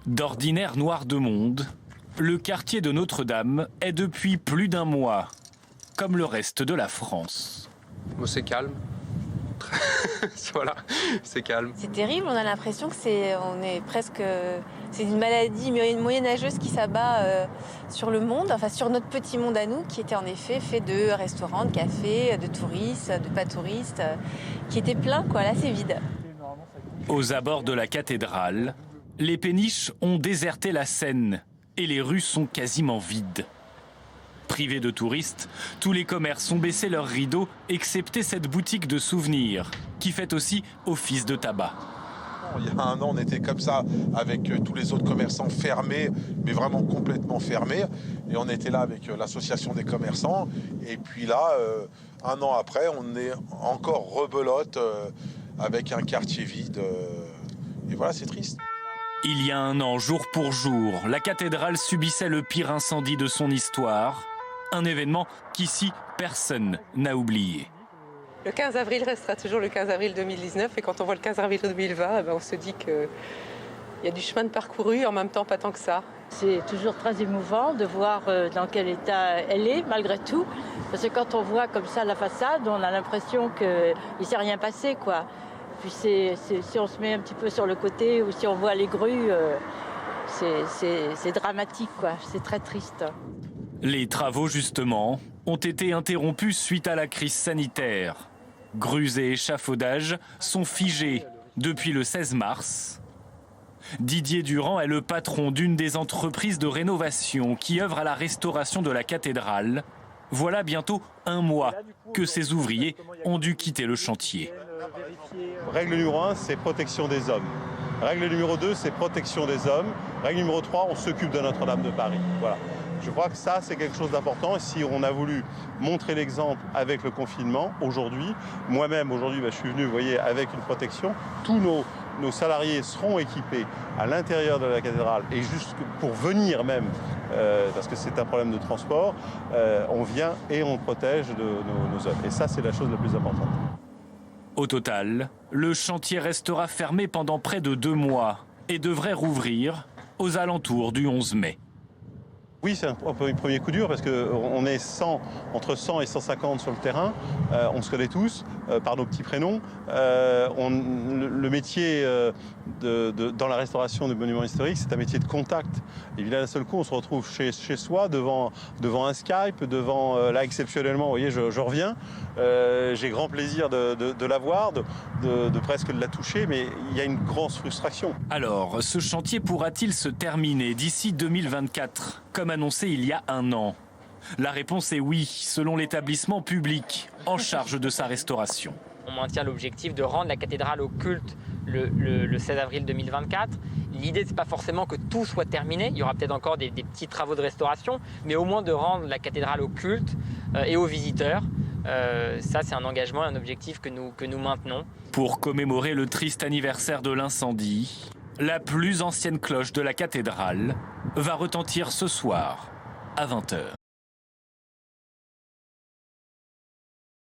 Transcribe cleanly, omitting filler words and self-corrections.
D'ordinaire noir de monde, le quartier de Notre-Dame est depuis plus d'un mois, comme le reste de la France. Bon, c'est calme. Voilà, c'est calme. C'est terrible, on a l'impression que c'est une maladie moyenâgeuse qui s'abat sur le monde, enfin sur notre petit monde à nous, qui était en effet fait de restaurants, de cafés, de touristes, de pas touristes, qui était plein, quoi. Là, c'est vide. Aux abords de la cathédrale, les péniches ont déserté la Seine et les rues sont quasiment vides. Privés de touristes, tous les commerces ont baissé leurs rideaux, excepté cette boutique de souvenirs, qui fait aussi office de tabac. Il y a un an, on était comme ça, avec tous les autres commerçants fermés, mais vraiment complètement fermés. Et on était là avec l'association des commerçants. Et puis là, un an après, on est encore rebelote avec un quartier vide. Et voilà, c'est triste. Il y a un an, jour pour jour, la cathédrale subissait le pire incendie de son histoire. Un événement qu'ici, personne n'a oublié. Le 15 avril restera toujours le 15 avril 2019. Et quand on voit le 15 avril 2020, on se dit qu'il y a du chemin de parcouru, en même temps pas tant que ça. C'est toujours très émouvant de voir dans quel état elle est, malgré tout. Parce que quand on voit comme ça la façade, on a l'impression qu'il ne s'est rien passé, quoi. Puis si on se met un petit peu sur le côté ou si on voit les grues, c'est dramatique, quoi. C'est très triste. Les travaux, justement, ont été interrompus suite à la crise sanitaire. Grues et échafaudages sont figés depuis le 16 mars. Didier Durand est le patron d'une des entreprises de rénovation qui œuvre à la restauration de la cathédrale. Voilà bientôt un mois que ses ouvriers ont dû quitter le chantier. Règle numéro 1, c'est protection des hommes. Règle numéro 2, c'est protection des hommes. Règle numéro 3, on s'occupe de Notre-Dame de Paris. Voilà. Je crois que ça, c'est quelque chose d'important. Et si on a voulu montrer l'exemple avec le confinement, aujourd'hui, moi-même, aujourd'hui, je suis venu, vous voyez, avec une protection. Tous nos salariés seront équipés à l'intérieur de la cathédrale et juste pour venir même, parce que c'est un problème de transport, on vient et on protège nos œuvres. Et ça, c'est la chose la plus importante. Au total, le chantier restera fermé pendant près de 2 mois et devrait rouvrir aux alentours du 11 mai. Oui, c'est un premier coup dur parce qu'on est entre 100 et 150 sur le terrain. On se connaît tous par nos petits prénoms. Le métier dans la restauration des monuments historiques, c'est un métier de contact. Et bien d'un seul coup, on se retrouve chez soi devant un Skype, là exceptionnellement, vous voyez, je reviens. J'ai grand plaisir de la voir, de presque de la toucher, mais il y a une grosse frustration. Alors, ce chantier pourra-t-il se terminer d'ici 2024 comme annoncé il y a un an? La réponse est oui, selon l'établissement public en charge de sa restauration. On maintient l'objectif de rendre la cathédrale au culte le 16 avril 2024. L'idée, c'est pas forcément que tout soit terminé. Il y aura peut-être encore des petits travaux de restauration, mais au moins de rendre la cathédrale au culte et aux visiteurs. Ça, c'est un engagement et un objectif que nous maintenons. Pour commémorer le triste anniversaire de l'incendie, la plus ancienne cloche de la cathédrale va retentir ce soir à 20 h.